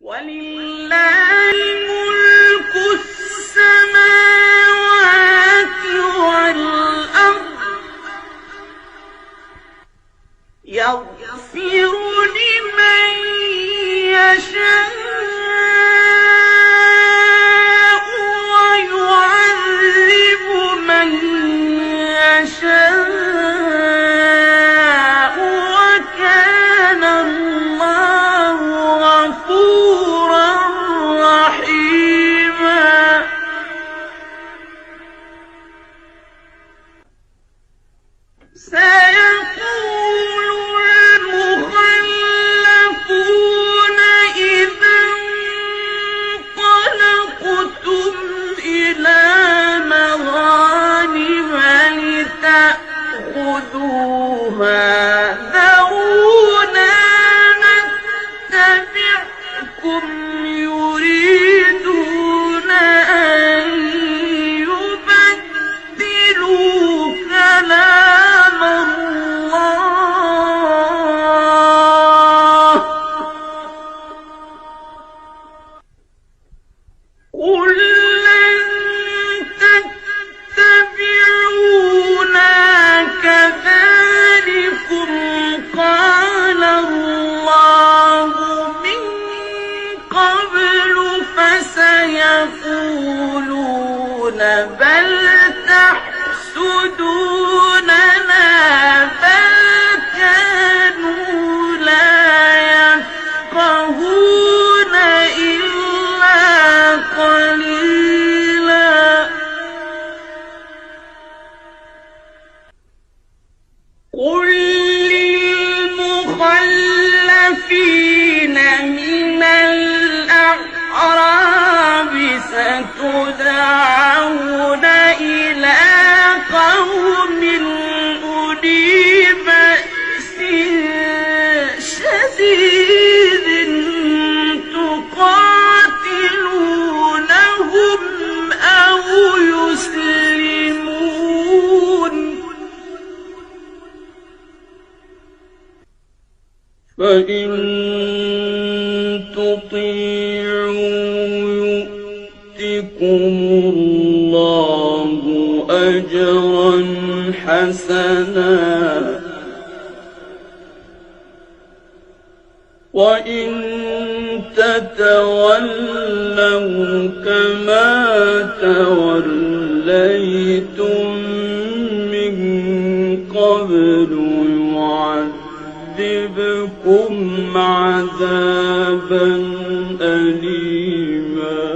ولله ملك السماوات والأرض يغفر لمن يشاء ويعذب من يشاء وكان الله غفورا رحيما. سيقول المخلفون إذا انطلقتم إلى مغانم لتأخذوها ذرونا نتبعكم يريدون أن يبدلوا كلام الله قل لن تتبعونا كذلكم قال الله من قبل فسيقولون بل تحسدوننا بل كانوا لا يفقهون إلا قليلا. قل للمخلفين من الأعراب ستدعون إلى قوم أولي بأس شديد تقاتلونهم أو يسلمون فإن تطيعوا يؤتكم الله أجرا حسنا وإن تتولوا كما توليتم من قبل يعذبكم عذابا أليما.